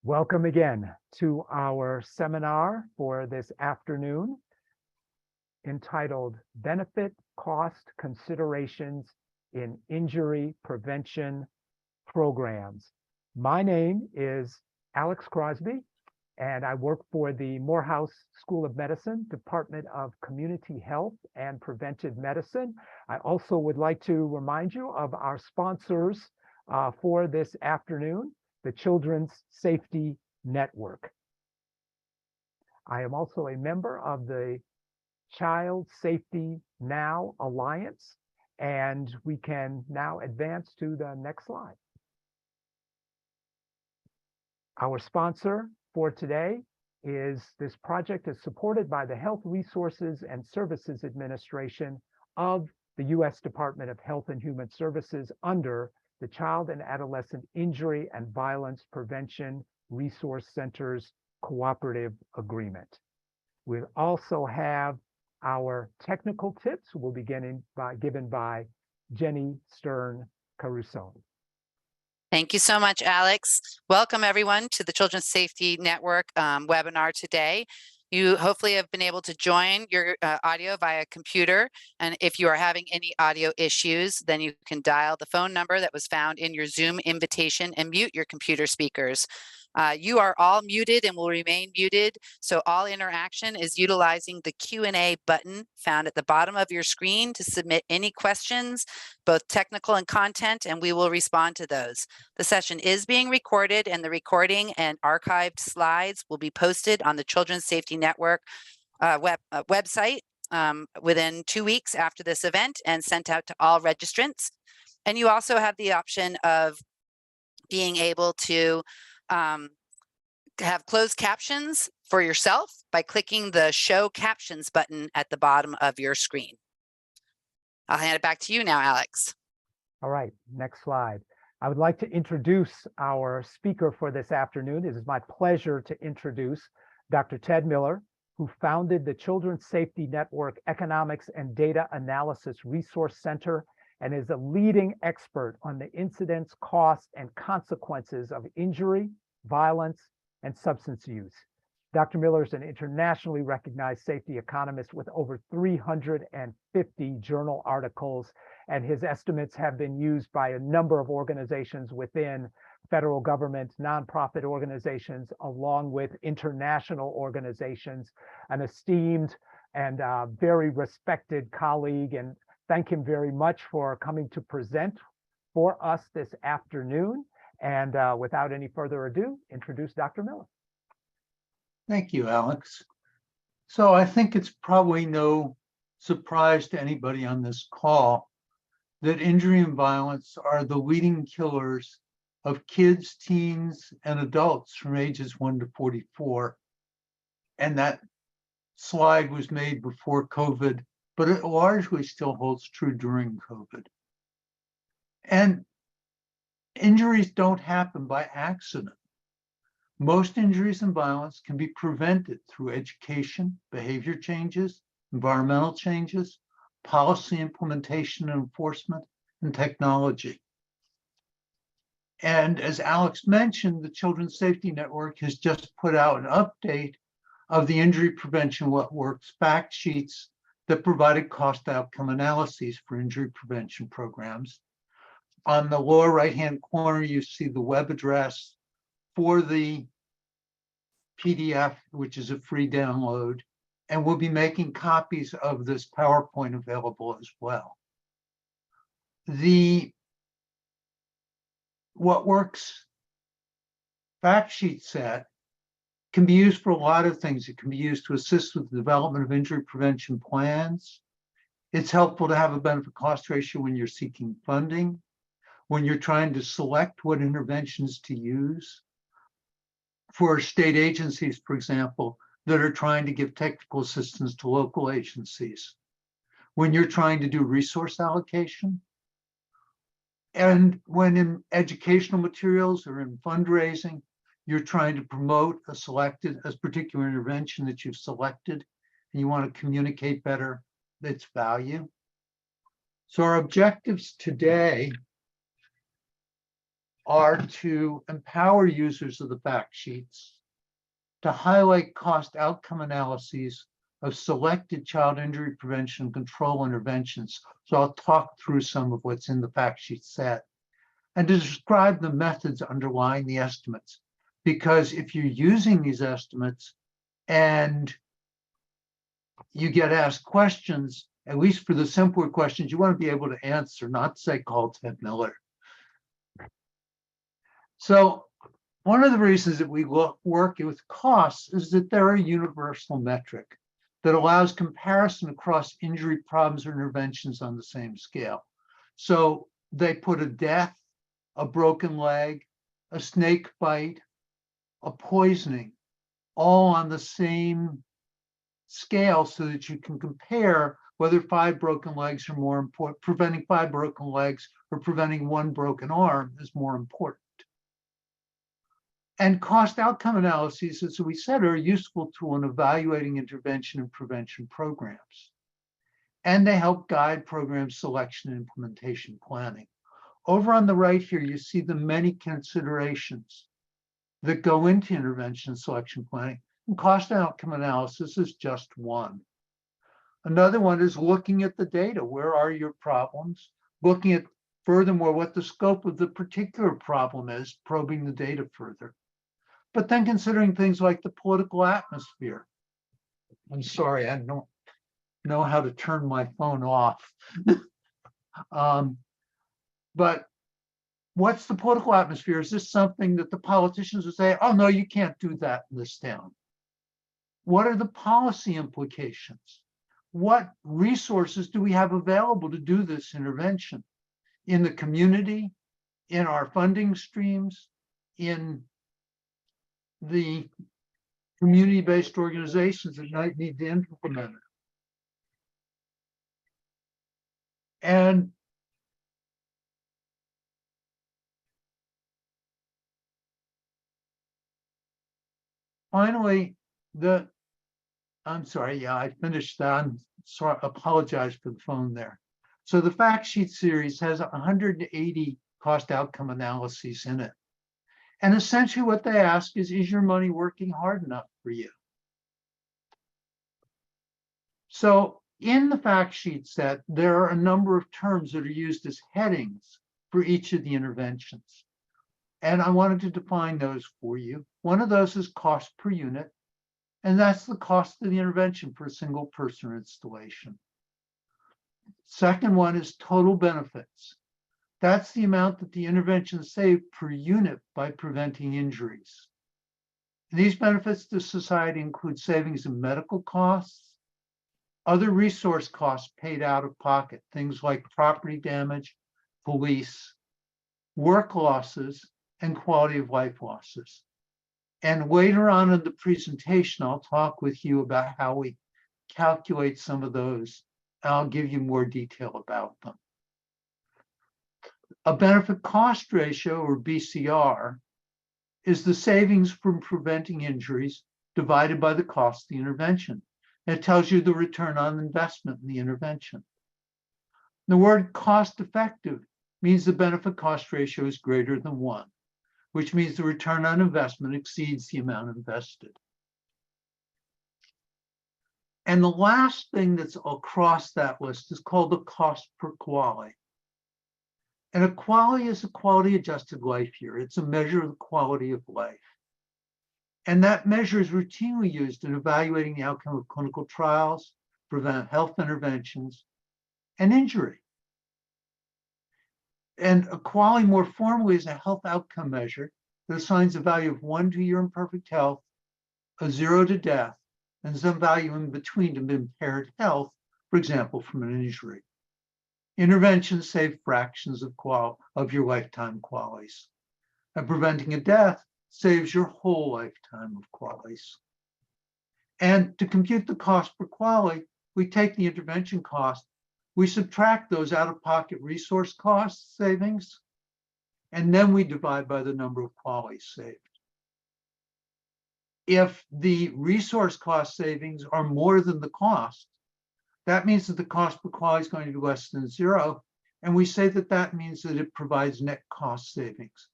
Welcome again to our seminar for this afternoon entitled Benefit Cost Considerations in Injury Prevention Programs. My name is Alex Crosby, and I work for the Morehouse School of Medicine, Department of Community Health and Preventive Medicine. I also would like to remind you of our sponsors for this afternoon, the Children's Safety Network. I am also a member of the Child Safety Now Alliance, and we can now advance to the next slide. Our sponsor for today is this project is supported by the Health Resources and Services Administration of the U.S. Department of Health and Human Services under the Child and Adolescent Injury and Violence Prevention Resource Centers Cooperative Agreement. We also have our technical tips will be given by Jenny Stern-Caruso. Thank you so much, Alex. Welcome everyone to the Children's Safety Network webinar today. You hopefully have been able to join your audio via computer. And if you are having any audio issues, then you can dial the phone number that was found in your Zoom invitation and mute your computer speakers. You are all muted and will remain muted. So all interaction is utilizing the Q&A button found at the bottom of your screen to submit any questions, both technical and content, and we will respond to those. The session is being recorded, and the recording and archived slides will be posted on the Children's Safety Network website within 2 weeks after this event and sent out to all registrants. And you also have the option of being able to have closed captions for yourself by clicking the Show Captions button at the bottom of your screen. I'll hand it back to you now, Alex. All right, next slide. I would like to introduce our speaker for this afternoon. It is my pleasure to introduce Dr. Ted Miller, who founded the Children's Safety Network Economics and Data Analysis Resource Center and is a leading expert on the incidence, cost, and consequences of injury, violence, and substance use. Dr. Miller is an internationally recognized safety economist with over 350 journal articles, and his estimates have been used by a number of organizations within federal government, nonprofit organizations, along with international organizations. An esteemed and very respected colleague, and thank him very much for coming to present for us this afternoon. And without any further ado, introduce Dr. Miller. Thank you, Alex. So I think it's probably no surprise to anybody on this call that injury and violence are the leading killers of kids, teens, and adults from ages 1 to 44. And that slide was made before COVID, but it largely still holds true during COVID. And injuries don't happen by accident. Most injuries and violence can be prevented through education, behavior changes, environmental changes, policy implementation and enforcement, and technology. And as Alex mentioned, the Children's Safety Network has just put out an update of the Injury Prevention What Works fact sheets that provided cost outcome analyses for injury prevention programs. On the lower right-hand corner, you see the web address for the PDF, which is a free download, and we'll be making copies of this PowerPoint available as well. The What Works fact sheet set can be used for a lot of things. It can be used to assist with the development of injury prevention plans. It's helpful to have a benefit cost ratio when you're seeking funding, when you're trying to select what interventions to use. For state agencies, for example, that are trying to give technical assistance to local agencies. When you're trying to do resource allocation, and when in educational materials or in fundraising, you're trying to promote a particular intervention that you've selected, and you want to communicate better its value. So our objectives today are to empower users of the fact sheets to highlight cost outcome analyses of selected child injury prevention and control interventions. So I'll talk through some of what's in the fact sheet set, and to describe the methods underlying the estimates. Because if you're using these estimates and you get asked questions, at least for the simpler questions, you want to be able to answer, not say call Ted Miller. So one of the reasons that we work with costs is that they're a universal metric that allows comparison across injury problems or interventions on the same scale. So they put a death, a broken leg, a snake bite, a poisoning, all on the same scale so that you can compare whether 5 broken legs are more important, preventing 5 broken legs or preventing 1 broken arm is more important. And cost outcome analyses, as we said, are a useful tool in evaluating intervention and prevention programs. And they help guide program selection and implementation planning. Over on the right here, you see the many considerations that go into intervention selection planning. And cost outcome analysis is just one. Another one is looking at the data. Where are your problems? Looking at, furthermore, what the scope of the particular problem is, probing the data further. But then considering things like the political atmosphere. I'm sorry, I don't know how to turn my phone off. But what's the political atmosphere? Is this something that the politicians would say, oh, no, you can't do that in this town? What are the policy implications? What resources do we have available to do this intervention in the community, in our funding streams, in the community-based organizations that might need to implement it? And finally, I'm sorry, yeah, I finished that. I'm sorry, apologize for the phone there. So the fact sheet series has 180 cost outcome analyses in it. And essentially what they ask is your money working hard enough for you? So in the fact sheet set, there are a number of terms that are used as headings for each of the interventions. And I wanted to define those for you. One of those is cost per unit, and that's the cost of the intervention for a single person or installation. Second one is total benefits. That's the amount that the intervention saved per unit by preventing injuries. And these benefits to society include savings in medical costs, other resource costs paid out of pocket, things like property damage, police, work losses, and quality of life losses. And later on in the presentation, I'll talk with you about how we calculate some of those. I'll give you more detail about them. A benefit cost ratio, or BCR, is the savings from preventing injuries divided by the cost of the intervention. It tells you the return on investment in the intervention. The word cost effective means the benefit cost ratio is greater than 1, which means the return on investment exceeds the amount invested. And the last thing that's across that list is called the cost per quality. And a quality is a quality adjusted life year. It's a measure of the quality of life. And that measure is routinely used in evaluating the outcome of clinical trials, prevent health interventions, and injury. And a quality more formally is a health outcome measure that assigns a value of 1 to your imperfect health, a 0 to death, and some value in between to impaired health, for example, from an injury. Interventions save fractions of your lifetime qualities. And preventing a death saves your whole lifetime of qualities. And to compute the cost per quality, we take the intervention cost, we subtract those out-of-pocket resource cost savings, and then we divide by the number of qualities saved. If the resource cost savings are more than the cost, that means that the cost per quality is going to be less than 0. And we say that that means that it provides net cost savings.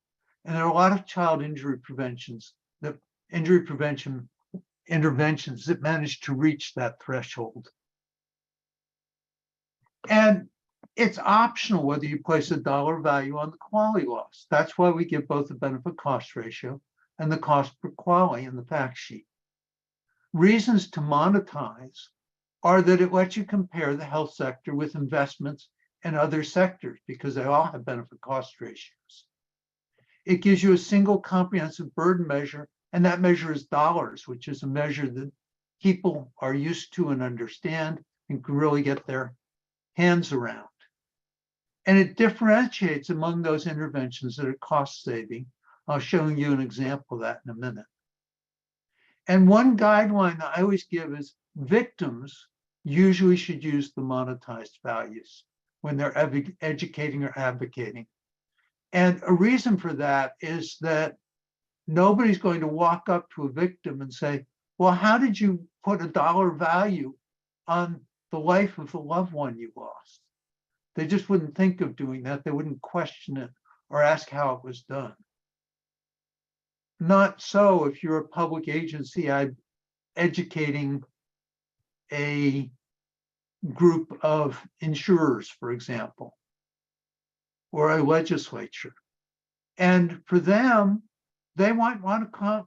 And there are a lot of child injury prevention interventions that manage to reach that threshold. And it's optional whether you place a dollar value on the quality loss. That's why we give both the benefit cost ratio and the cost per quality in the fact sheet. Reasons to monetize are that it lets you compare the health sector with investments and other sectors because they all have benefit cost ratios. It gives you a single comprehensive burden measure, and that measure is dollars, which is a measure that people are used to and understand and can really get their hands around. And it differentiates among those interventions that are cost saving. I'll show you an example of that in a minute. And one guideline that I always give is victims usually should use the monetized values when they're educating or advocating. And a reason for that is that nobody's going to walk up to a victim and say, well, how did you put a dollar value on the life of the loved one you lost? They just wouldn't think of doing that. They wouldn't question it or ask how it was done. Not so if you're a public agency educating a group of insurers, for example, or a legislature. And for them, they might want an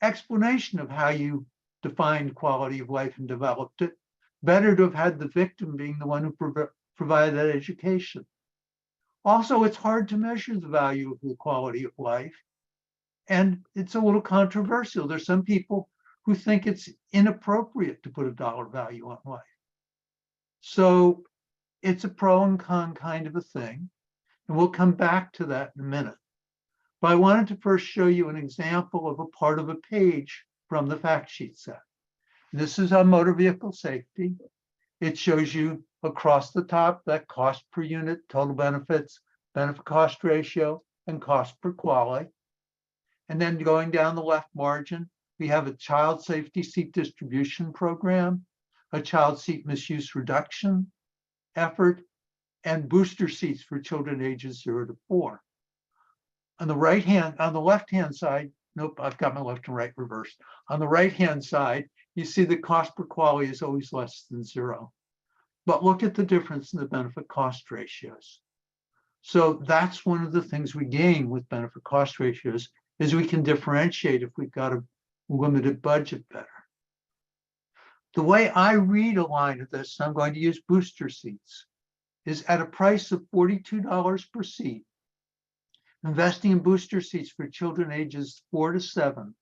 explanation of how you defined quality of life and developed it. Better to have had the victim being the one who provided that education. Also, it's hard to measure the value of the quality of life. And it's a little controversial. There's some people who think it's inappropriate to put a dollar value on life. So it's a pro and con kind of a thing. And we'll come back to that in a minute. But I wanted to first show you an example of a part of a page from the fact sheet set. This is on motor vehicle safety. It shows you across the top that cost per unit, total benefits, benefit cost ratio, and cost per quality. And then going down the left margin, we have a child safety seat distribution program, a child seat misuse reduction effort, and booster seats for children ages 0 to 4. On the left-hand side, nope, I've got my left and right reversed. On the right-hand side, you see the cost per quality is always less than 0. But look at the difference in the benefit cost ratios. So that's one of the things we gain with benefit cost ratios is we can differentiate if we've got a limited budget better. The way I read a line of this, I'm going to use booster seats, is at a price of $42 per seat. Investing in booster seats for children ages 4 to 7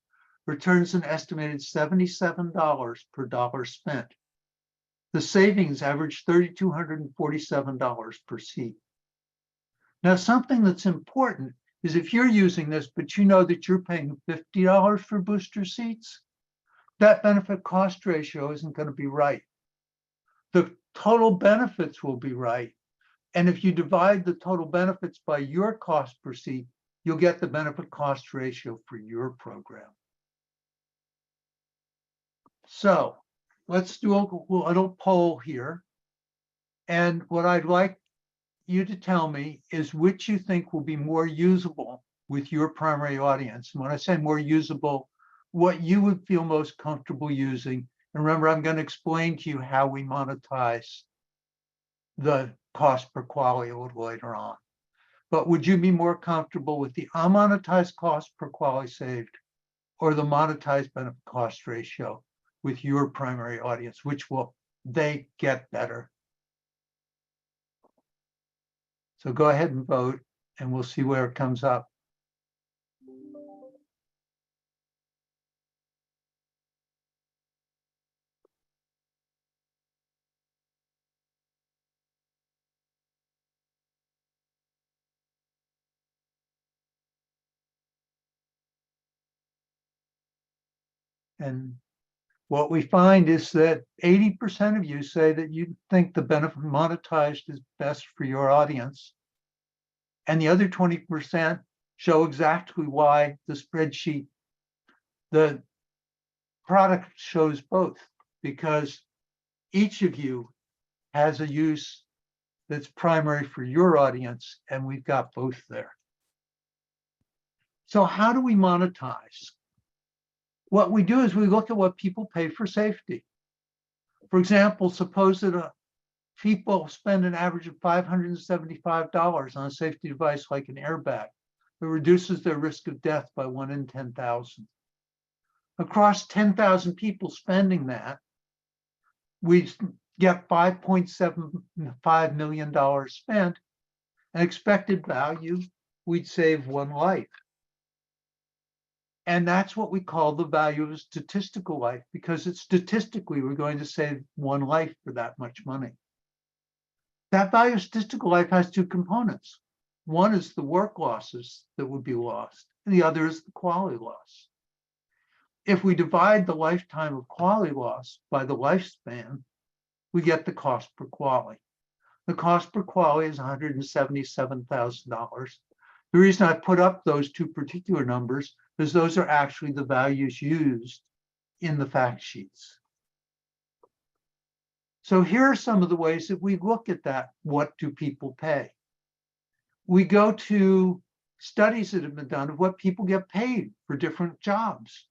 returns an estimated $77 per dollar spent. The savings average $3,247 per seat. Now, something that's important is if you're using this, but you know that you're paying $50 for booster seats, that benefit cost ratio isn't going to be right. The total benefits will be right. And if you divide the total benefits by your cost per seat, you'll get the benefit cost ratio for your program. So let's do a little poll here. And what I'd like you to tell me is which you think will be more usable with your primary audience. And when I say more usable, what you would feel most comfortable using. And remember, I'm going to explain to you how we monetize the cost per quality a little later on. But would you be more comfortable with the unmonetized cost per quality saved or the monetized benefit cost ratio with your primary audience? Which will they get better? So go ahead and vote, and we'll see where it comes up. And what we find is that 80% of you say that you think the benefit monetized is best for your audience. And the other 20% show exactly why the spreadsheet, the product shows both, because each of you has a use that's primary for your audience, and we've got both there. So how do we monetize? What we do is we look at what people pay for safety. For example, suppose that people spend an average of $575 on a safety device like an airbag. It reduces their risk of death by 1 in 10,000. Across 10,000 people spending that, we get $5.75 million spent. An expected value, we'd save 1 life. And that's what we call the value of a statistical life, because it's statistically, we're going to save 1 life for that much money. That value of statistical life has 2 components. One is the work losses that would be lost, and the other is the quality loss. If we divide the lifetime of quality loss by the lifespan, we get the cost per quality. The cost per quality is $177,000. The reason I put up those 2 particular numbers is those are actually the values used in the fact sheets. So here are some of the ways that we look at that. What do people pay? We go to studies that have been done of what people get paid for different jobs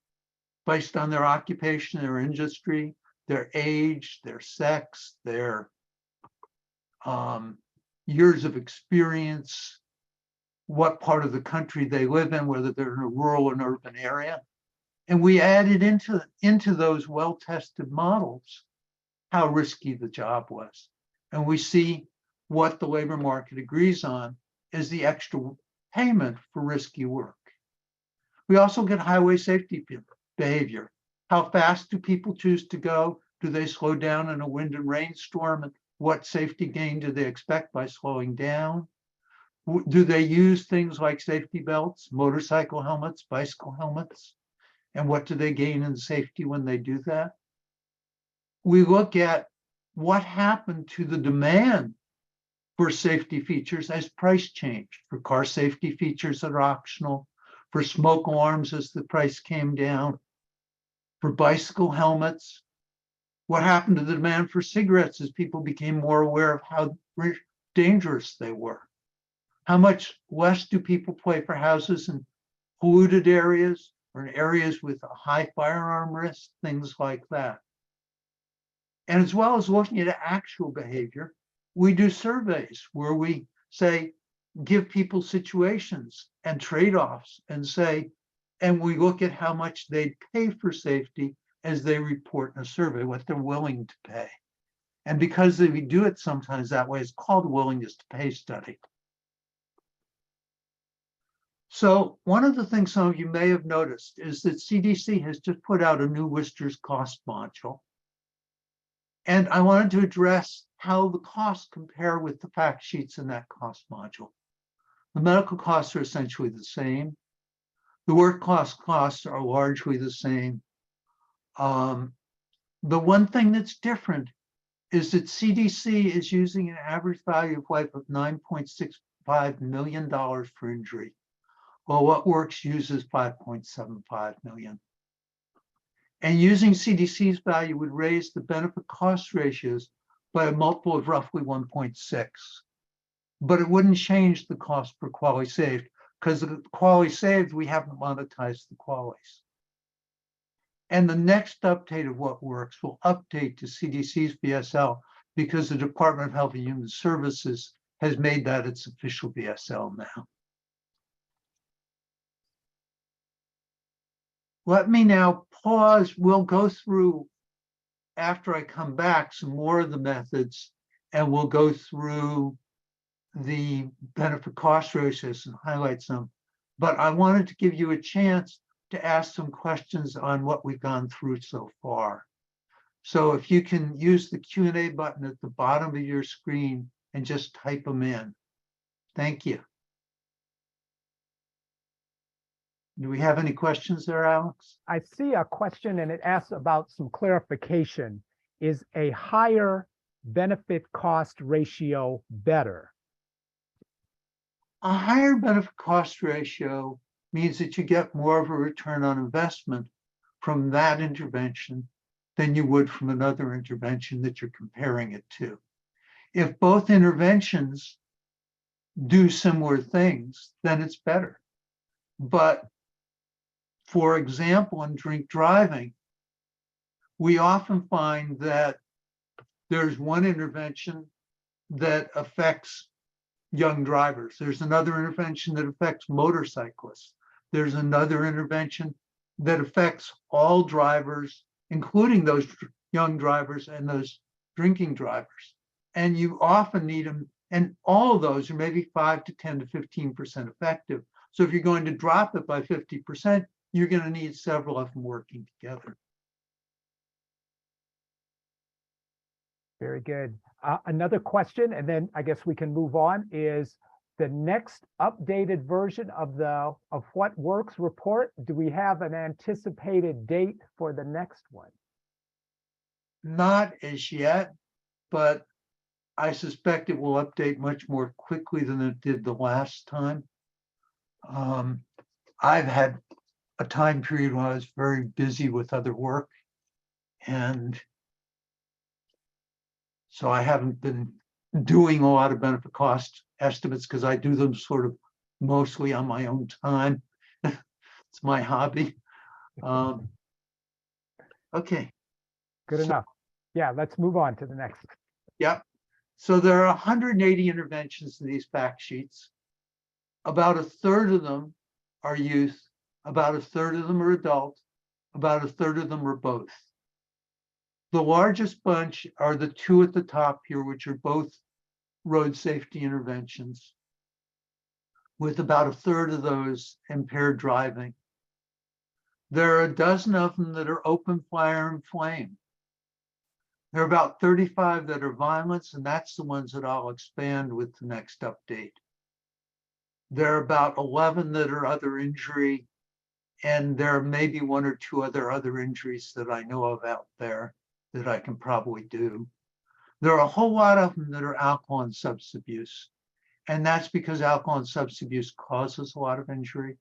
based on their occupation, their industry, their age, their sex, their years of experience, what part of the country they live in, whether they're in a rural or an urban area. And we added into those well-tested models how risky the job was. And we see what the labor market agrees on is the extra payment for risky work. We also get highway safety behavior. How fast do people choose to go? Do they slow down in a wind and rainstorm? And what safety gain do they expect by slowing down? Do they use things like safety belts, motorcycle helmets, bicycle helmets? And what do they gain in safety when they do that? We look at what happened to the demand for safety features as price changed, for car safety features that are optional, for smoke alarms as the price came down, for bicycle helmets. What happened to the demand for cigarettes as people became more aware of how dangerous they were? How much less do people pay for houses in polluted areas or in areas with a high firearm risk, things like that? And as well as looking at actual behavior, we do surveys where we say, give people situations and trade-offs and say, and we look at how much they pay for safety as they report in a survey, what they're willing to pay. And because we do it sometimes that way, it's called a willingness to pay study. So one of the things some of you may have noticed is that CDC has just put out a new Worcester's cost module. And I wanted to address how the costs compare with the fact sheets in that cost module. The medical costs are essentially the same. The work costs are largely the same. The one thing that's different is that CDC is using an average value of life of $9.65 million for injury, while What Works uses $5.75 million. And using CDC's value would raise the benefit cost ratios by a multiple of roughly 1.6. But it wouldn't change the cost per quality saved, because the quality saved, we haven't monetized the qualities. And the next update of What Works will update to CDC's BSL because the Department of Health and Human Services has made that its official BSL now. Let me now pause. We'll go through, after I come back, some more of the methods, and we'll go through the benefit cost ratios and highlight some. But I wanted to give you a chance to ask some questions on what we've gone through so far. So if you can use the Q&A button at the bottom of your screen and just type them in. Thank you. Do we have any questions there, Alex? I see a question and it asks about some clarification. Is a higher benefit cost ratio better? A higher benefit cost ratio means that you get more of a return on investment from that intervention than you would from another intervention that you're comparing it to. If both interventions do similar things, then it's better. But for example, in drink driving, we often find that there's one intervention that affects young drivers. There's another intervention that affects motorcyclists. There's another intervention that affects all drivers, including those young drivers and those drinking drivers. And you often need them, and all of those are maybe 5 to 10 to 15% effective. So if you're going to drop it by 50%, you're going to need several of them working together. Very good. Another question, and then I guess we can move on, is the next updated version of the What Works report. Do we have an anticipated date for the next one? Not as yet, but I suspect it will update much more quickly than it did the last time. I've had a time period when I was very busy with other work, and so I haven't been doing a lot of benefit cost estimates because I do them sort of mostly on my own time. It's my hobby. Okay. Good enough. Yeah, let's move on to the next. Yep. So there are 180 interventions in these fact sheets. About a third of them are youth, about a third of them are adult, about a third of them are both. The largest bunch are the two at the top here, which are both road safety interventions, with about a third of those impaired driving. There are a dozen of them that are open fire and flame. There are about 35 that are violence, and that's the ones that I'll expand with the next update. There are about 11 that are other injury, and there are maybe one or two other injuries that I know of out there that I can probably do. There are a whole lot of them that are alcohol and substance abuse, and that's because alcohol and substance abuse causes a lot of injury.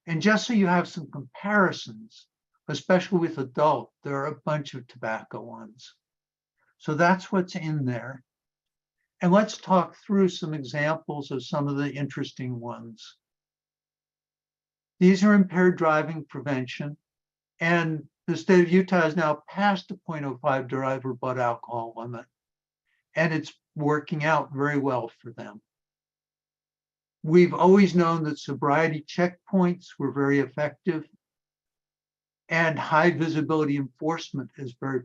And just so you have some comparisons, especially with adult, there are a bunch of tobacco ones. So that's what's in there. And let's talk through some examples of some of the interesting ones. These are impaired driving prevention, and the state of Utah has now passed the 0.05 driver blood alcohol limit, and it's working out very well for them. We've always known that sobriety checkpoints were very effective, and high visibility enforcement is very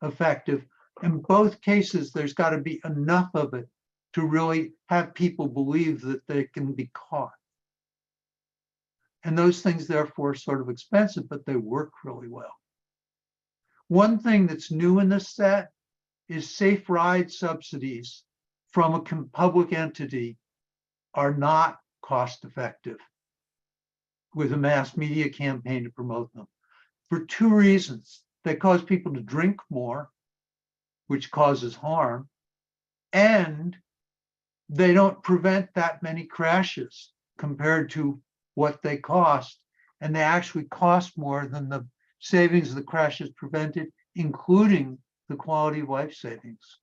effective. In both cases, there's got to be enough of it to really have people believe that they can be caught. And those things, therefore, are sort of expensive, but they work really well. One thing that's new in this set is safe ride subsidies from a public entity are not cost effective with a mass media campaign to promote them for two reasons. They cause people to drink more, which causes harm, and they don't prevent that many crashes compared to what they cost, and they actually cost more than the savings of the crashes prevented, including the quality of life savings.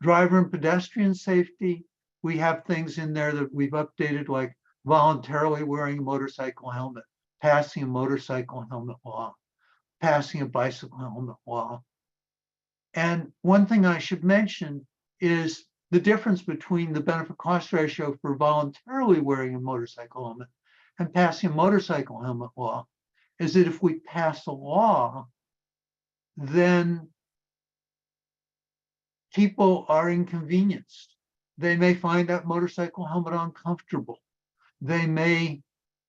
Driver and pedestrian safety, we have things in there that we've updated, like voluntarily wearing a motorcycle helmet, passing a motorcycle helmet law, passing a bicycle helmet law. And one thing I should mention is the difference between the benefit cost ratio for voluntarily wearing a motorcycle helmet and passing a motorcycle helmet law is that if we pass a law, then people are inconvenienced. They may find that motorcycle helmet uncomfortable. They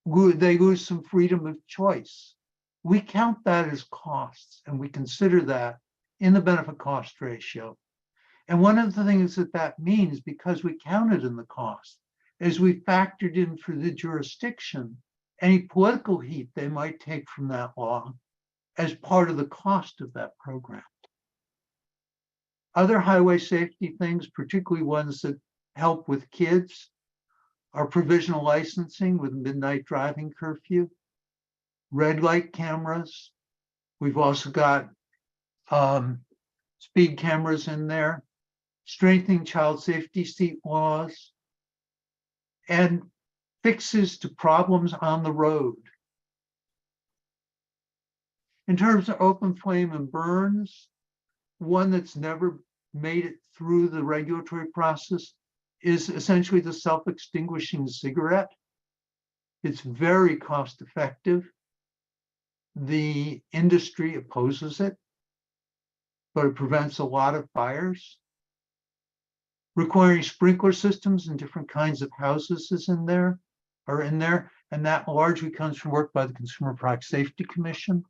lose some freedom of choice. We count that as costs, and we consider that in the benefit cost ratio. And one of the things that means, because we counted in the cost, is we factored in for the jurisdiction any political heat they might take from that law as part of the cost of that program. Other highway safety things, particularly ones that help with kids, are provisional licensing with midnight driving curfew, red light cameras. We've also got speed cameras in there, strengthening child safety seat laws, and fixes to problems on the road. In terms of open flame and burns, one that's never made it through the regulatory process is essentially the self-extinguishing cigarette. It's very cost effective. The industry opposes it, but it prevents a lot of fires. Requiring sprinkler systems in different kinds of houses is in there, and that largely comes from work by the Consumer Product Safety Commission.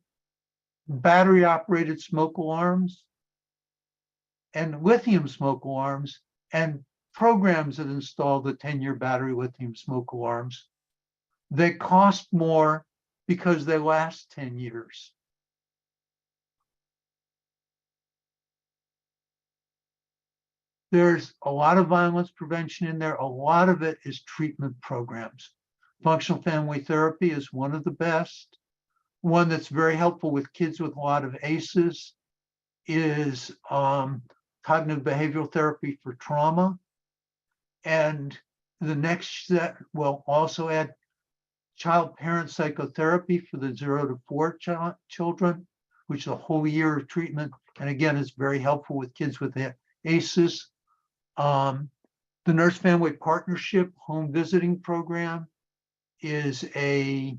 Battery operated smoke alarms and lithium smoke alarms, and programs that install the 10-year battery lithium smoke alarms. They cost more because they last 10 years. There's a lot of violence prevention in there. A lot of it is treatment programs. Functional family therapy is one of the best. One that's very helpful with kids with a lot of ACEs is cognitive behavioral therapy for trauma. And the next set will also add child-parent psychotherapy for the 0 to 4 children, which is a whole year of treatment. And again, it's very helpful with kids with ACEs. The Nurse Family Partnership Home Visiting Program has a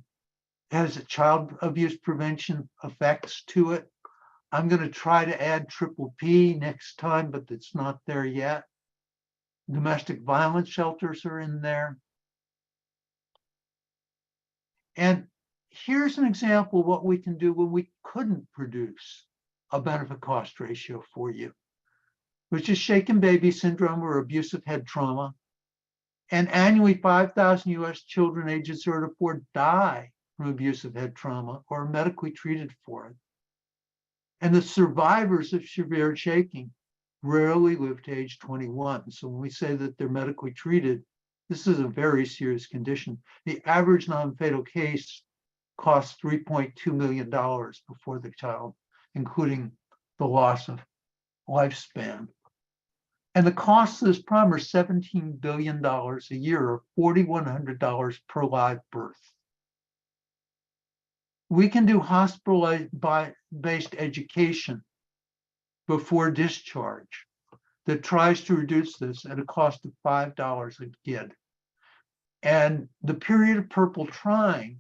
child abuse prevention effects to it. I'm going to try to add triple P next time, but it's not there yet. Domestic violence shelters are in there. And here's an example of what we can do when we couldn't produce a benefit cost ratio for you, which is shaken baby syndrome or abusive head trauma. And annually 5,000 US children ages 0 to 4 die from abusive head trauma or are medically treated for it. And the survivors of severe shaking rarely live to age 21. So when we say that they're medically treated, this is a very serious condition. The average non-fatal case costs $3.2 million before the child, including the loss of lifespan. And the costs of this problem are $17 billion a year, or $4,100 per live birth. We can do hospital-based education before discharge that tries to reduce this at a cost of $5 a kid. And the period of purple trying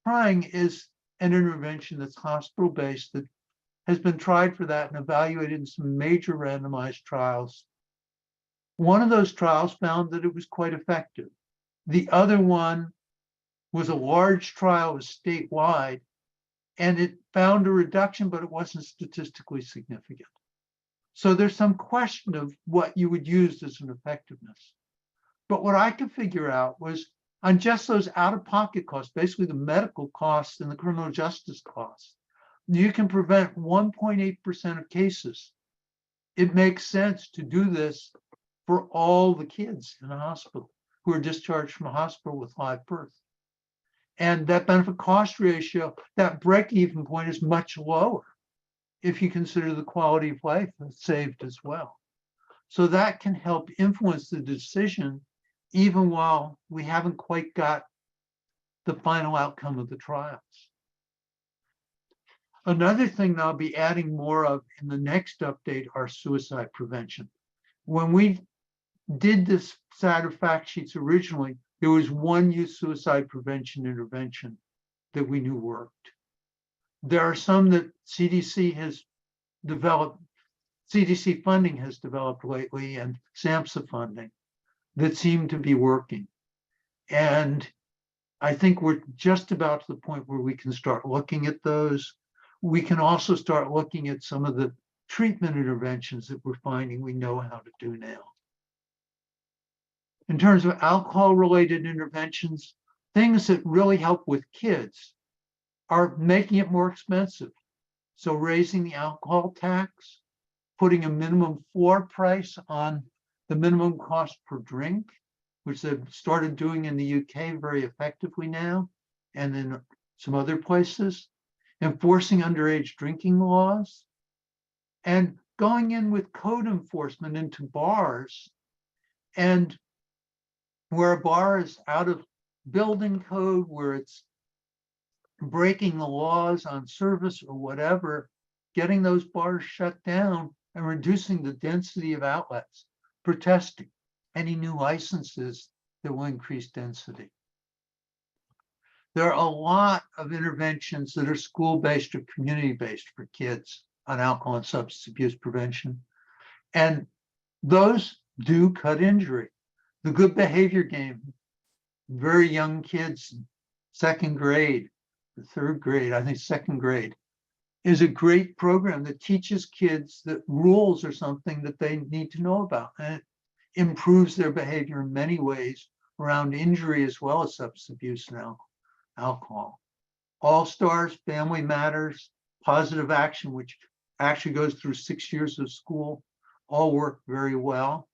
is an intervention that's hospital-based that has been tried for that and evaluated in some major randomized trials. One of those trials found that it was quite effective. The other one was a large trial, it was statewide, and it found a reduction, but it wasn't statistically significant. So there's some question of what you would use as an effectiveness. But what I could figure out was on just those out-of-pocket costs, basically the medical costs and the criminal justice costs, you can prevent 1.8% of cases. It makes sense to do this for all the kids in a hospital who are discharged from a hospital with live birth. And that benefit cost ratio, that break-even point is much lower if you consider the quality of life that's saved as well. So that can help influence the decision even while we haven't quite got the final outcome of the trials. Another thing that I'll be adding more of in the next update are suicide prevention. When we did this set of fact sheets originally, there was one youth suicide prevention intervention that we knew worked. There are some that CDC has developed, CDC funding has developed lately, and SAMHSA funding that seem to be working. And I think we're just about to the point where we can start looking at those. We can also start looking at some of the treatment interventions that we're finding we know how to do now. In terms of alcohol-related interventions, things that really help with kids are making it more expensive. So raising the alcohol tax, putting a minimum floor price on the minimum cost per drink, which they've started doing in the UK very effectively now, and in some other places, enforcing underage drinking laws, and going in with code enforcement into bars. And where a bar is out of building code, where it's breaking the laws on service or whatever, getting those bars shut down and reducing the density of outlets, protesting any new licenses that will increase density. There are a lot of interventions that are school-based or community-based for kids on alcohol and substance abuse prevention. And those do cut injury. The good behavior game, very young kids, second grade, third grade, I think second grade, is a great program that teaches kids that rules are something that they need to know about. And it improves their behavior in many ways around injury as well as substance abuse and alcohol. All Stars, Family Matters, Positive Action, which actually goes through 6 years of school, all work very well.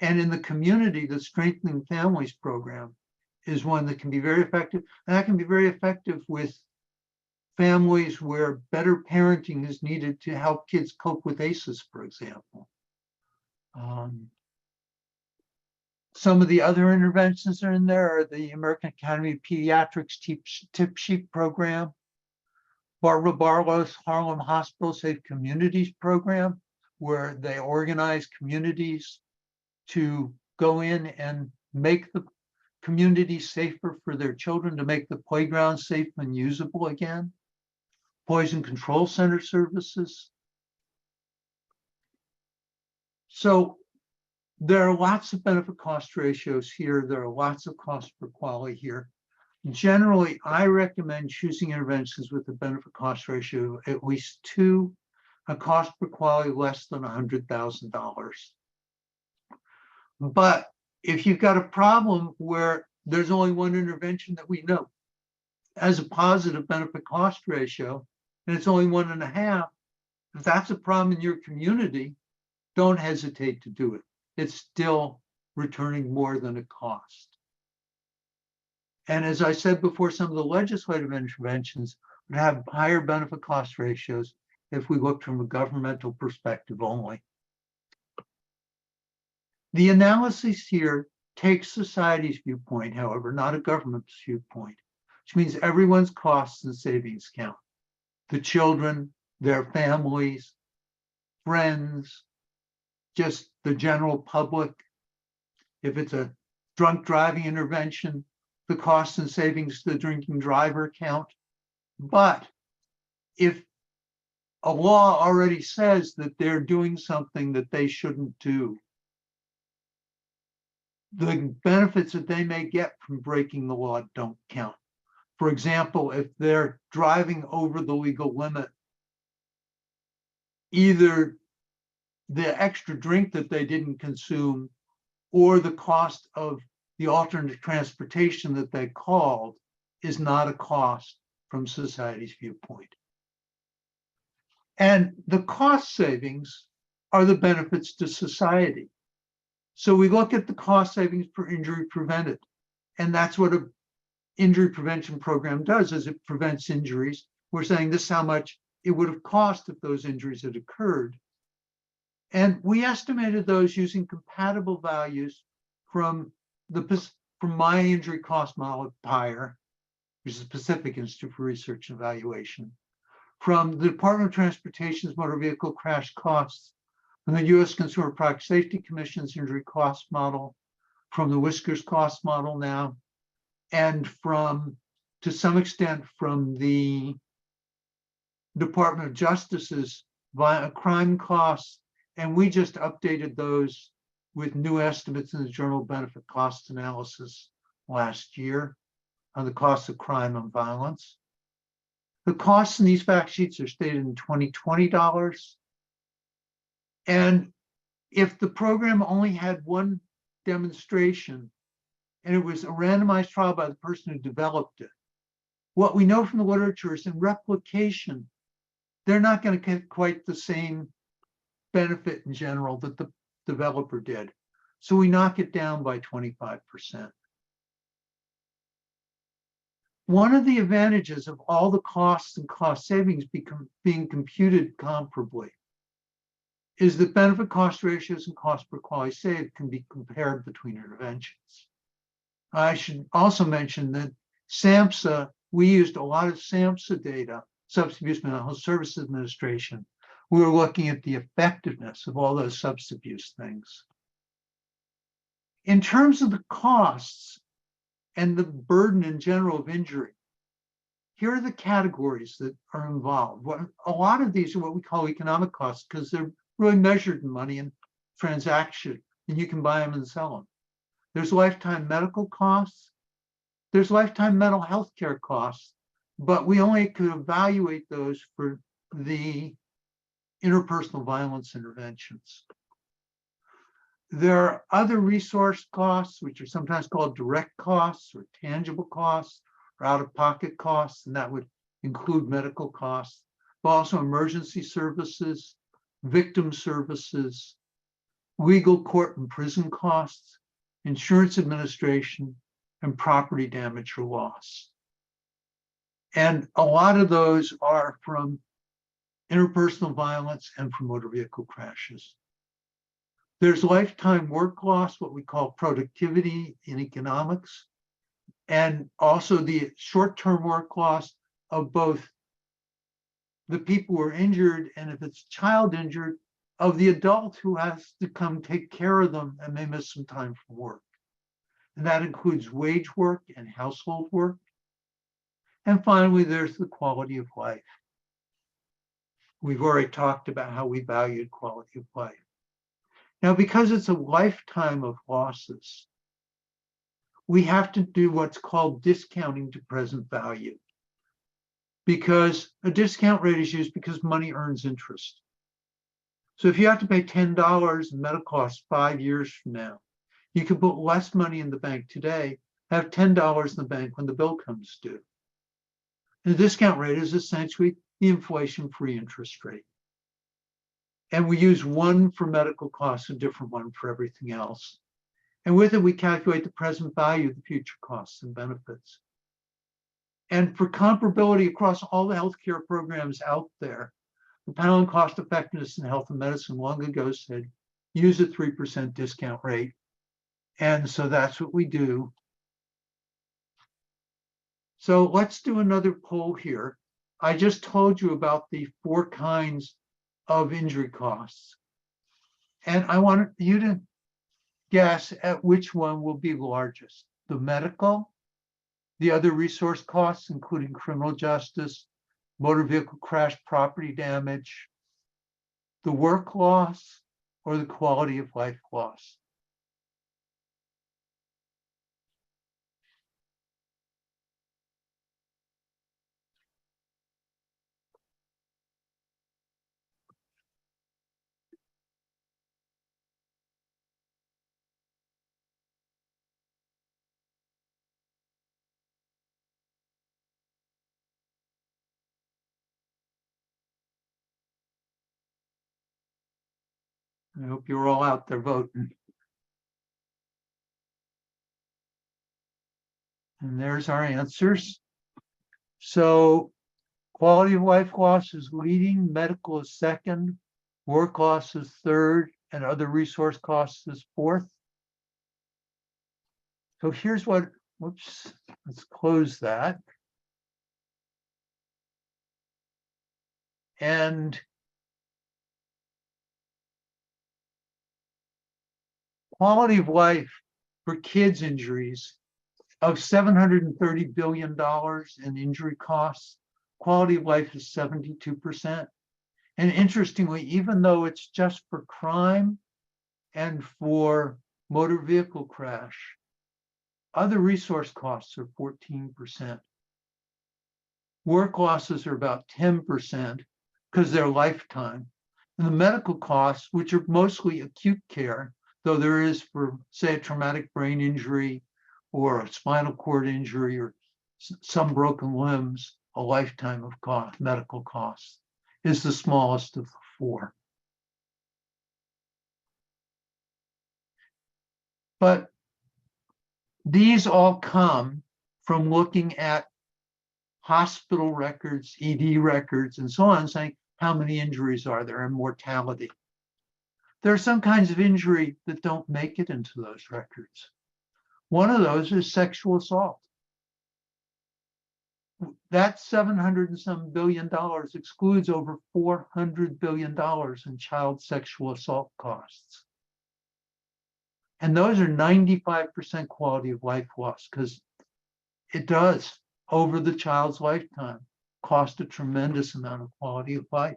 And in the community, the Strengthening Families program is one that can be very effective. And that can be very effective with families where better parenting is needed to help kids cope with ACEs, for example. Some of the other interventions that are in there are the American Academy of Pediatrics Tip Sheet program, Barbara Barlow's Harlem Hospital Safe Communities program, where they organize communities to go in and make the community safer for their children, to make the playground safe and usable again. Poison Control Center services. So there are lots of benefit cost ratios here. There are lots of cost per quality here. Generally, I recommend choosing interventions with a benefit cost ratio at least 2, a cost per quality less than $100,000. But if you've got a problem where there's only one intervention that we know has a positive benefit cost ratio, and it's only 1.5, if that's a problem in your community, don't hesitate to do it. It's still returning more than it cost. And as I said before, some of the legislative interventions would have higher benefit cost ratios if we looked from a governmental perspective only. The analysis here takes society's viewpoint, however, not a government's viewpoint, which means everyone's costs and savings count. The children, their families, friends, just the general public. If it's a drunk driving intervention, the costs and savings to the drinking driver count. But if a law already says that they're doing something that they shouldn't do, the benefits that they may get from breaking the law don't count. For example, if they're driving over the legal limit, either the extra drink that they didn't consume or the cost of the alternate transportation that they called is not a cost from society's viewpoint. And the cost savings are the benefits to society. So we look at the cost savings per injury prevented. And that's what an injury prevention program does, is it prevents injuries. We're saying this is how much it would have cost if those injuries had occurred. And we estimated those using compatible values from my injury cost model at PIRE, which is the Pacific Institute for Research and Evaluation, from the Department of Transportation's motor vehicle crash costs, from the U.S. Consumer Product Safety Commission's injury cost model, from the Whiskers cost model now, and from, to some extent, from the Department of Justice's crime costs. And we just updated those with new estimates in the Journal of Benefit Cost Analysis last year on the costs of crime and violence. The costs in these fact sheets are stated in 2020 dollars. And if the program only had one demonstration and it was a randomized trial by the person who developed it, what we know from the literature is in replication, they're not going to get quite the same benefit in general that the developer did. So we knock it down by 25%. One of the advantages of all the costs and cost savings being computed comparably is that benefit cost ratios and cost per quality saved can be compared between interventions. I should also mention that SAMHSA, we used a lot of SAMHSA data, Substance Abuse Mental Health Services Administration. We were looking at the effectiveness of all those substance abuse things. In terms of the costs and the burden in general of injury, here are the categories that are involved. A lot of these are what we call economic costs because they're really measured in money and transaction, and you can buy them and sell them. There's lifetime medical costs. There's lifetime mental health care costs, but we only could evaluate those for the interpersonal violence interventions. There are other resource costs, which are sometimes called direct costs or tangible costs or out-of-pocket costs, and that would include medical costs, but also emergency services, victim services, legal court and prison costs, insurance administration, and property damage or loss. And a lot of those are from interpersonal violence and from motor vehicle crashes. There's lifetime work loss, what we call productivity in economics, and also the short-term work loss of both the people who are injured, and if it's child injured, of the adult who has to come take care of them and may miss some time from work. And that includes wage work and household work. And finally, there's the quality of life. We've already talked about how we valued quality of life. Now, because it's a lifetime of losses, we have to do what's called discounting to present value. Because a discount rate is used because money earns interest. So if you have to pay $10 in medical costs 5 years from now, you can put less money in the bank today, have $10 in the bank when the bill comes due. The discount rate is essentially the inflation-free interest rate. And we use one for medical costs, a different one for everything else. And with it, we calculate the present value of the future costs and benefits. And for comparability across all the healthcare programs out there, the panel on cost effectiveness in health and medicine long ago said, use a 3% discount rate. And so that's what we do. So let's do another poll here. I just told you about the 4 kinds of injury costs. And I want you to guess at which one will be largest. The medical, the other resource costs, including criminal justice, motor vehicle crash, property damage, the work loss, or the quality of life loss. I hope you're all out there voting. And there's our answers. So quality of life loss is leading, medical is second, work loss is third, and other resource costs is fourth. So here's what, whoops, let's close that. And quality of life for kids' injuries of $730 billion in injury costs, quality of life is 72%. And interestingly, even though it's just for crime and for motor vehicle crash, other resource costs are 14%. Work losses are about 10% because they're lifetime. And the medical costs, which are mostly acute care, though there is for, say, a traumatic brain injury or a spinal cord injury or some broken limbs, a lifetime of cost, medical costs, is the smallest of the 4. But these all come from looking at hospital records, ED records, and so on, saying how many injuries are there and mortality. There are some kinds of injury that don't make it into those records. One of those is sexual assault. That $700 and some billion excludes over $400 billion in child sexual assault costs. And those are 95% quality of life loss, because it does, over the child's lifetime, cost a tremendous amount of quality of life.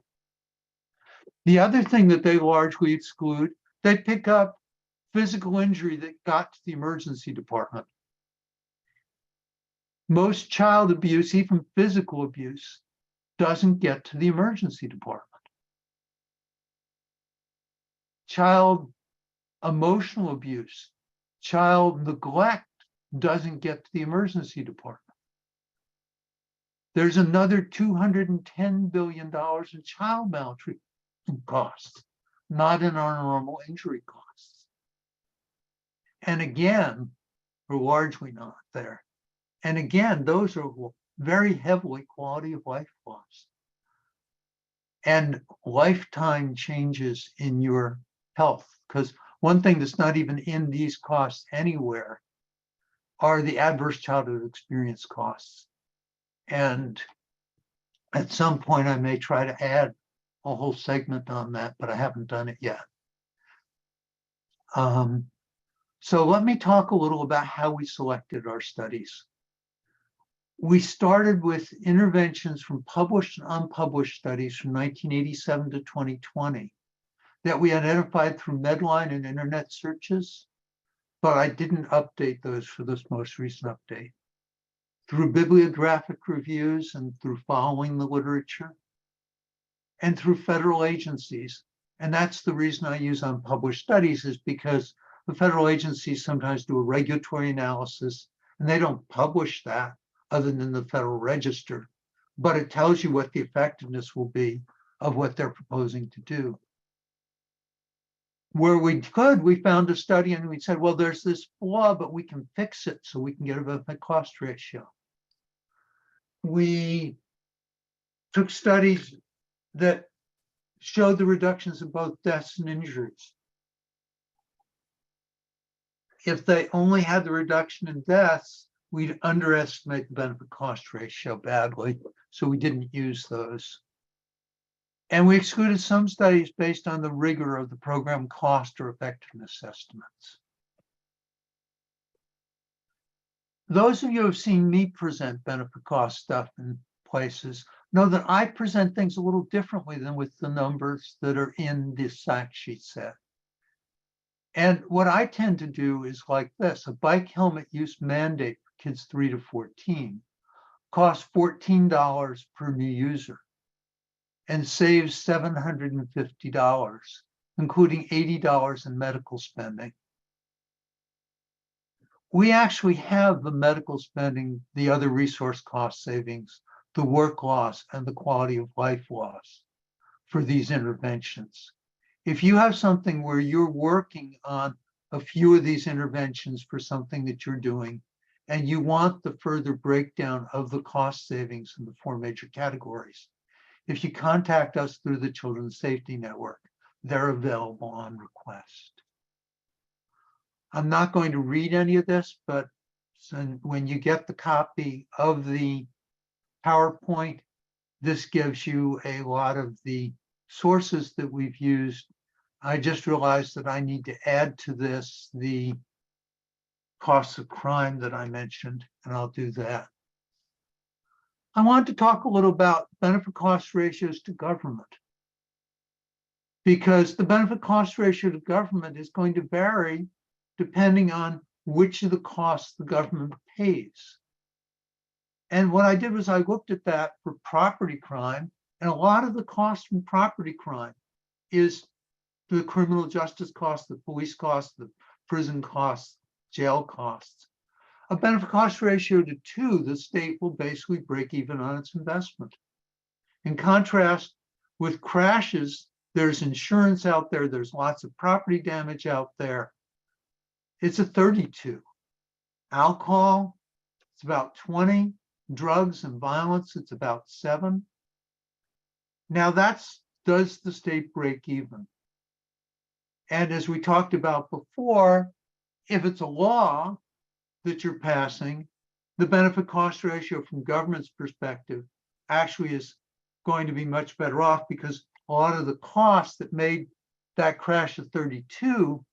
The other thing that they largely exclude, they pick up physical injury that got to the emergency department. Most child abuse, even physical abuse, doesn't get to the emergency department. Child emotional abuse, child neglect doesn't get to the emergency department. There's another $210 billion in child maltreatment costs, not in our normal injury costs. And again, we're largely not there. And again, those are very heavily quality of life loss and lifetime changes in your health. Because one thing that's not even in these costs anywhere are the adverse childhood experience costs. And at some point, I may try to add a whole segment on that, but I haven't done it yet. So let me talk a little about how we selected our studies. We started with interventions from published and unpublished studies from 1987 to 2020 that we identified through Medline and internet searches, but I didn't update those for this most recent update. Through bibliographic reviews and through following the literature and through federal agencies. And that's the reason I use unpublished studies, is because the federal agencies sometimes do a regulatory analysis and they don't publish that other than the Federal Register, but it tells you what the effectiveness will be of what they're proposing to do. Where we could, we found a study and we said, well, there's this flaw, but we can fix it so we can get a benefit cost ratio. We took studies that showed the reductions in both deaths and injuries. If they only had the reduction in deaths, we'd underestimate the benefit cost ratio badly, so we didn't use those. And we excluded some studies based on the rigor of the program cost or effectiveness estimates. Those of you who have seen me present benefit cost stuff in places know that I present things a little differently than with the numbers that are in this fact sheet set. And what I tend to do is like this: a bike helmet use mandate for kids 3 to 14 costs $14 per new user and saves $750, including $80 in medical spending. We actually have the medical spending, the other resource cost savings, the work loss, and the quality of life loss for these interventions. If you have something where you're working on a few of these interventions for something that you're doing, and you want the further breakdown of the cost savings in the 4 major categories, if you contact us through the Children's Safety Network, they're available on request. I'm not going to read any of this, but when you get the copy of the PowerPoint, this gives you a lot of the sources that we've used. I just realized that I need to add to this the costs of crime that I mentioned, and I'll do that. I want to talk a little about benefit cost ratios to government, because the benefit cost ratio to government is going to vary depending on which of the costs the government pays. And what I did was I looked at that for property crime, and a lot of the costs from property crime is the criminal justice costs, the police costs, the prison costs, jail costs. A benefit cost ratio to 2, the state will basically break even on its investment. In contrast, with crashes, there's insurance out there, there's lots of property damage out there. It's a 32. Alcohol, it's about 20. Drugs and violence, it's about 7. Now does the state break even? And as we talked about before, if it's a law that you're passing, the benefit cost ratio from government's perspective actually is going to be much better off, because a lot of the costs that made that crash of 32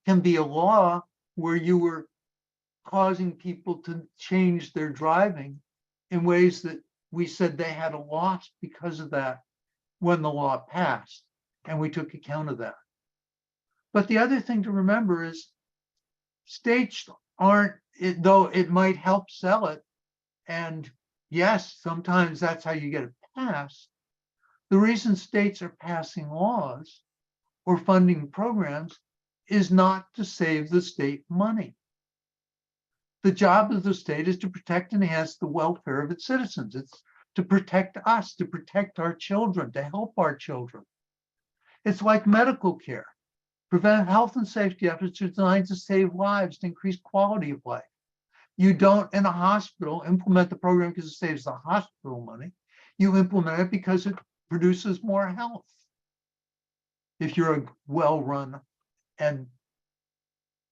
can be a law where you were causing people to change their driving in ways that we said they had a loss because of that when the law passed, and we took account of that. But the other thing to remember is states aren't, though it might help sell it, and yes, sometimes that's how you get it passed. The reason states are passing laws or funding programs is not to save the state money. The job of the state is to protect and enhance the welfare of its citizens. It's to protect us, to protect our children, to help our children. It's like medical care. Preventive health and safety efforts are designed to save lives, to increase quality of life. You don't, in a hospital, implement the program because it saves the hospital money. You implement it because it produces more health. If you're a well-run and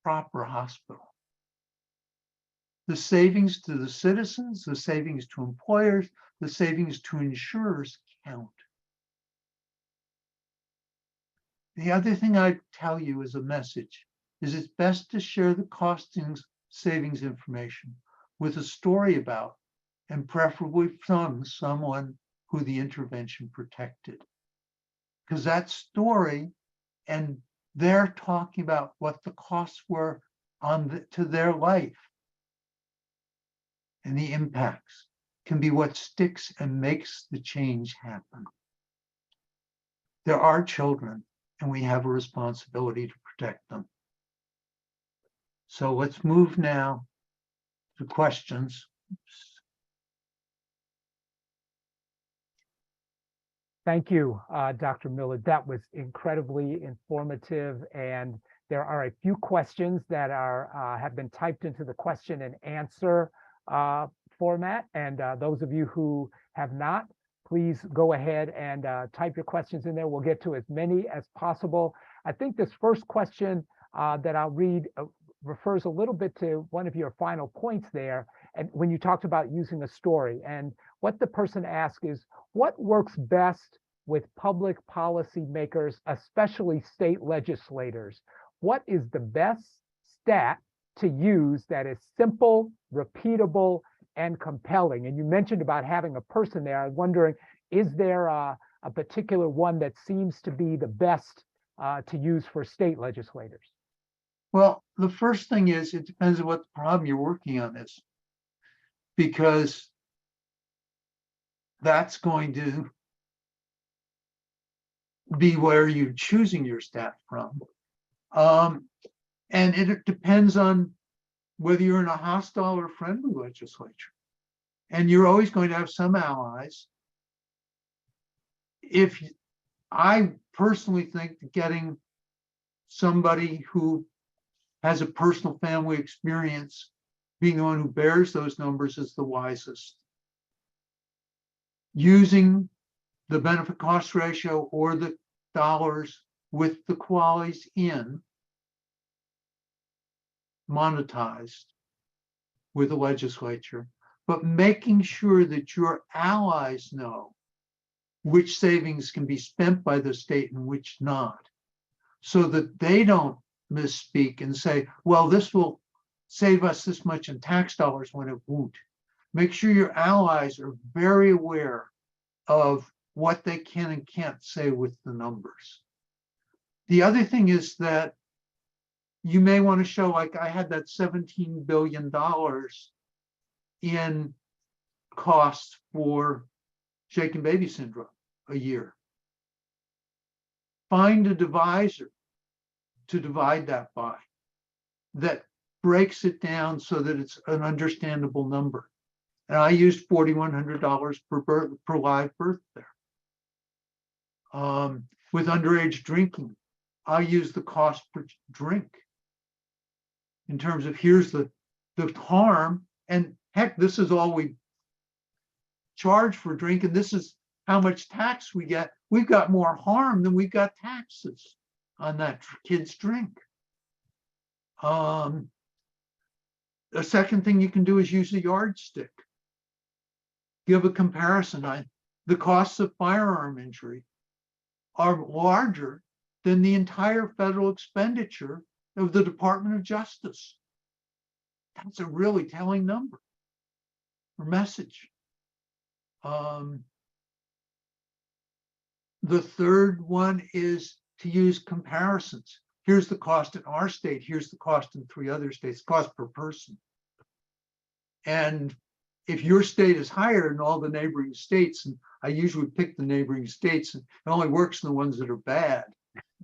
proper hospital. The savings to the citizens, the savings to employers, the savings to insurers count. The other thing I'd tell you as a message is it's best to share the costings savings information with a story about, and preferably from someone who the intervention protected. Because that story, and they're talking about what the costs were to their life and the impacts, can be what sticks and makes the change happen. There are children, and we have a responsibility to protect them. So let's move now to questions. Thank you, Dr. Miller. That was incredibly informative, and there are a few questions that have been typed into the question and answer format. And those of you who have not, please go ahead and type your questions in there. We'll get to as many as possible. I think this first question that I'll read refers a little bit to one of your final points there, and when you talked about using a story. And what the person asks is, what works best with public policy makers, especially state legislators? What is the best stat to use that is simple, repeatable, and compelling? And you mentioned about having a person there. I'm wondering, is there a particular one that seems to be the best to use for state legislators? Well, the first thing is, it depends on what the problem you're working on is, because that's going to be where you're choosing your stat from. And it depends on whether you're in a hostile or friendly legislature. And you're always going to have some allies. If I personally think that getting somebody who has a personal family experience being the one who bears those numbers is the wisest. Using the benefit cost ratio or the dollars with the qualities in monetized with the legislature, but making sure that your allies know which savings can be spent by the state and which not, so that they don't misspeak and say, well, this will save us this much in tax dollars when it won't. Make sure your allies are very aware of what they can and can't say with the numbers. The other thing is that you may want to show, like I had that $17 billion in costs for shaken baby syndrome a year. Find a divisor to divide that by that breaks it down so that it's an understandable number. And I used $4,100 per live birth there. With underage drinking, I use the cost per drink in terms of here's the harm, and heck, this is all we charge for drink, and this is how much tax we get. We've got more harm than we've got taxes on that kid's drink. A second thing you can do is use a yardstick. Give a comparison. The costs of firearm injury are larger than the entire federal expenditure of the Department of Justice. That's a really telling number or message. The third one is to use comparisons. Here's the cost in our state. Here's the cost in 3 other states, cost per person. And if your state is higher than all the neighboring states, and I usually pick the neighboring states, and it only works in the ones that are bad.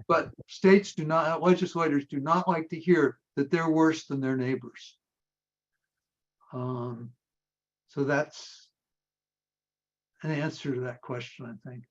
But states do not, legislators do not like to hear that they're worse than their neighbors. So that's an answer to that question, I think.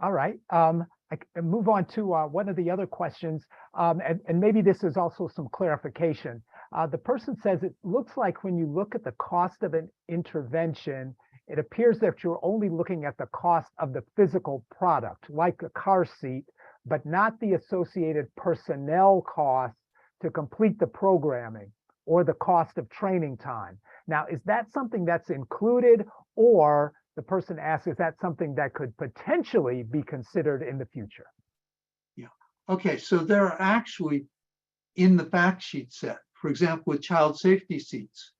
All right. I can move on to one of the other questions, and maybe this is also some clarification. The person says it looks like when you look at the cost of an intervention, it appears that you're only looking at the cost of the physical product, like a car seat, but not the associated personnel costs to complete the programming or the cost of training time. Now, is that something that's included, or the person asks, is that something that could potentially be considered in the future? Yeah. Okay, so there are actually in the fact sheet set, for example, with child safety seats,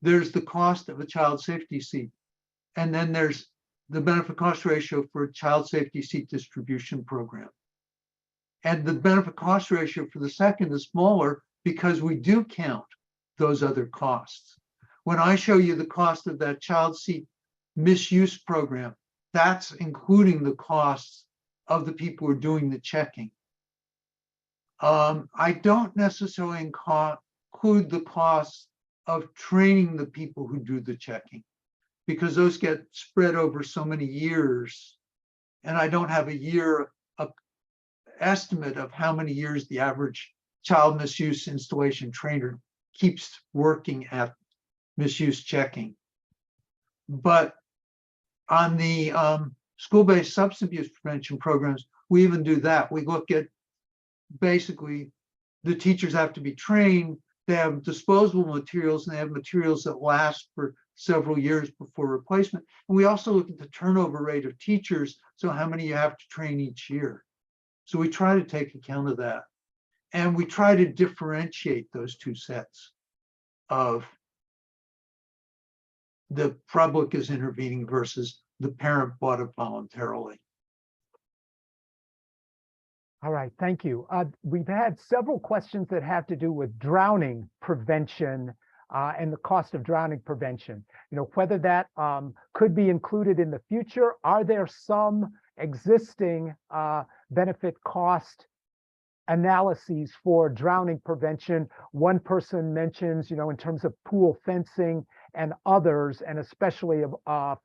there's the cost of a child safety seat. And then there's the benefit cost ratio for a child safety seat distribution program. And the benefit cost ratio for the second is smaller because we do count those other costs. When I show you the cost of that child seat misuse program, that's including the costs of the people who are doing the checking. I don't necessarily include the costs of training the people who do the checking, because those get spread over so many years, and I don't have a estimate of how many years the average child misuse installation trainer keeps working at misuse checking. But on the school-based substance abuse prevention programs, we even do that. We look at basically the teachers have to be trained, they have disposable materials, and they have materials that last for several years before replacement. And we also look at the turnover rate of teachers, so how many you have to train each year. So we try to take account of that. And we try to differentiate those two sets of the public is intervening versus the parent bought it voluntarily. All right, thank you. We've had several questions that have to do with drowning prevention and the cost of drowning prevention. You know, whether that could be included in the future. Are there some existing benefit cost analyses for drowning prevention? One person mentions, you know, in terms of pool fencing and others, and especially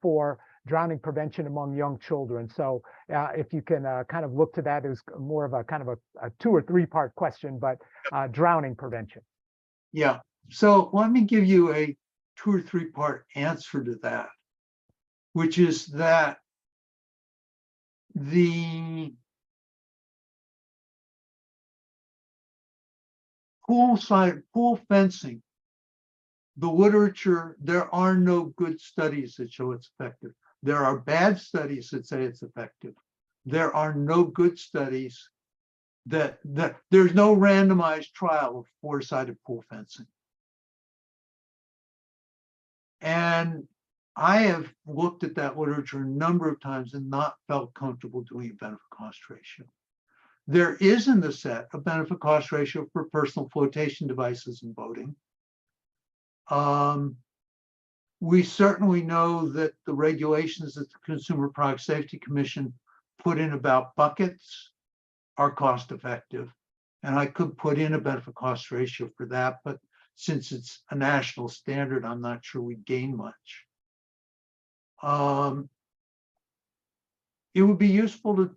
for drowning prevention among young children. So if you can kind of look to that as more of a kind of a 2 or 3 part question, but drowning prevention. Yeah, so let me give you a 2 or 3 part answer to that, which is that the pool fencing, the literature, there are no good studies that show it's effective. There are bad studies that say it's effective. There are no good studies that there's no randomized trial of 4-sided pool fencing. And I have looked at that literature a number of times and not felt comfortable doing a benefit cost ratio. There is in the set a benefit cost ratio for personal flotation devices and boating. We certainly know that the regulations that the Consumer Product Safety Commission put in about buckets are cost effective. And I could put in a benefit cost ratio for that, but since it's a national standard, I'm not sure we gain much. It would be useful to,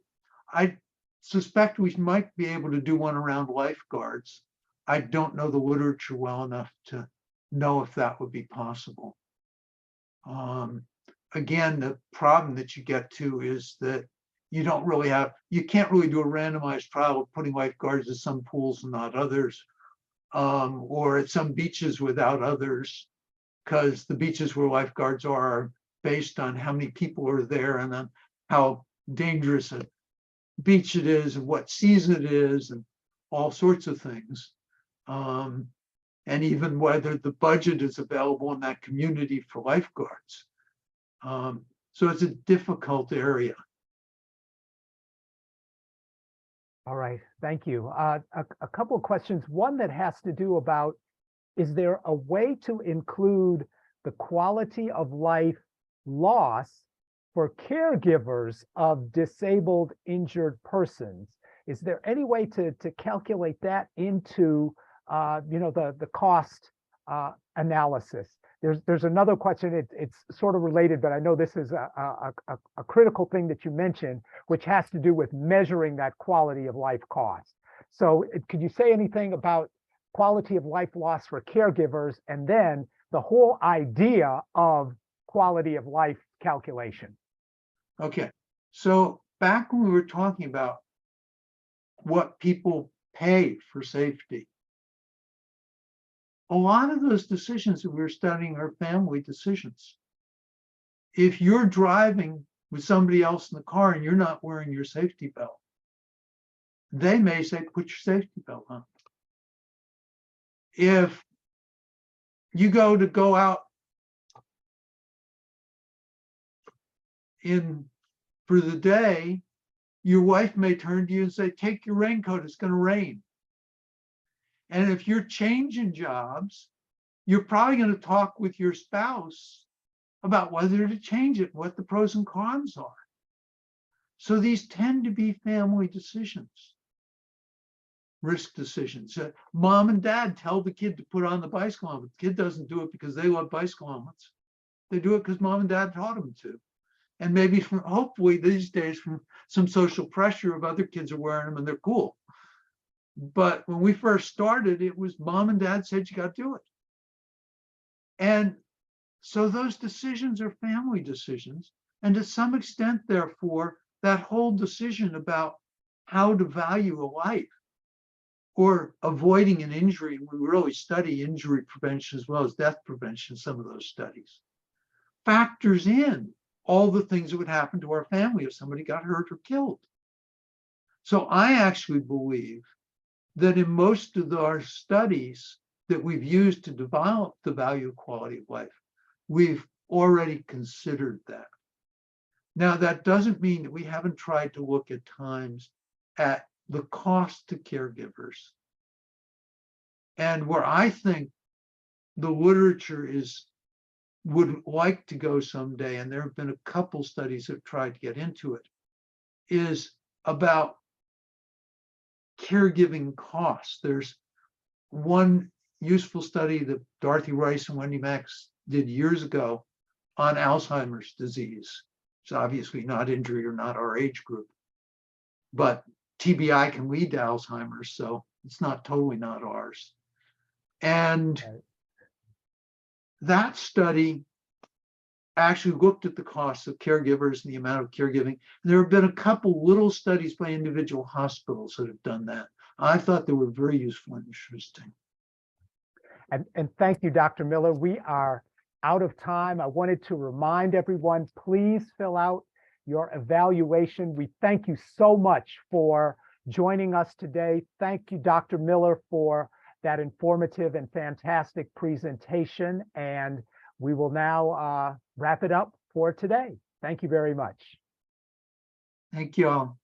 I suspect we might be able to do one around lifeguards. I don't know the literature well enough to know if that would be possible. Again, the problem that you get to is that you can't really do a randomized trial of putting lifeguards in some pools and not others, or at some beaches without others, because the beaches where lifeguards are based on how many people are there and on how dangerous a beach it is and what season it is and all sorts of things. And even whether the budget is available in that community for lifeguards. So it's a difficult area. All right, thank you. A couple of questions. One that has to do about, is there a way to include the quality of life loss for caregivers of disabled, injured persons? Is there any way to calculate that into the cost analysis? There's another question. It's sort of related, but I know this is a critical thing that you mentioned, which has to do with measuring that quality of life cost. So could you say anything about quality of life loss for caregivers, and then the whole idea of quality of life calculation? Okay, so back when we were talking about what people pay for safety, a lot of those decisions that we were studying are family decisions. If you're driving with somebody else in the car and you're not wearing your safety belt, they may say, put your safety belt on. If you go out for the day, your wife may turn to you and say, take your raincoat, it's going to rain. And if you're changing jobs, you're probably going to talk with your spouse about whether to change it, what the pros and cons are. So these tend to be family decisions, risk decisions. Mom and dad tell the kid to put on the bicycle helmet. The kid doesn't do it because they love bicycle helmets. They do it because mom and dad taught them to. And maybe hopefully these days from some social pressure of other kids are wearing them and they're cool. But when we first started, it was mom and dad said you got to do it. And so those decisions are family decisions. And to some extent, therefore, that whole decision about how to value a life or avoiding an injury, we really study injury prevention as well as death prevention, some of those studies, factors in all the things that would happen to our family if somebody got hurt or killed. So I actually believe that in most of our studies that we've used to develop the value of quality of life, we've already considered that. Now, that doesn't mean that we haven't tried to look at times at the cost to caregivers. And where I think the literature would like to go someday, and there have been a couple studies that have tried to get into it, is about caregiving costs. There's one useful study that Dorothy Rice and Wendy Max did years ago on Alzheimer's disease. It's obviously not injury or not our age group, but TBI can lead to Alzheimer's, so it's not totally not ours. And that study actually looked at the costs of caregivers and the amount of caregiving. There have been a couple little studies by individual hospitals that have done that. I thought they were very useful and interesting. And thank you, Dr. Miller. We are out of time. I wanted to remind everyone, please fill out your evaluation. We thank you so much for joining us today. Thank you, Dr. Miller, for that informative and fantastic presentation. And we will now wrap it up for today. Thank you very much. Thank you all.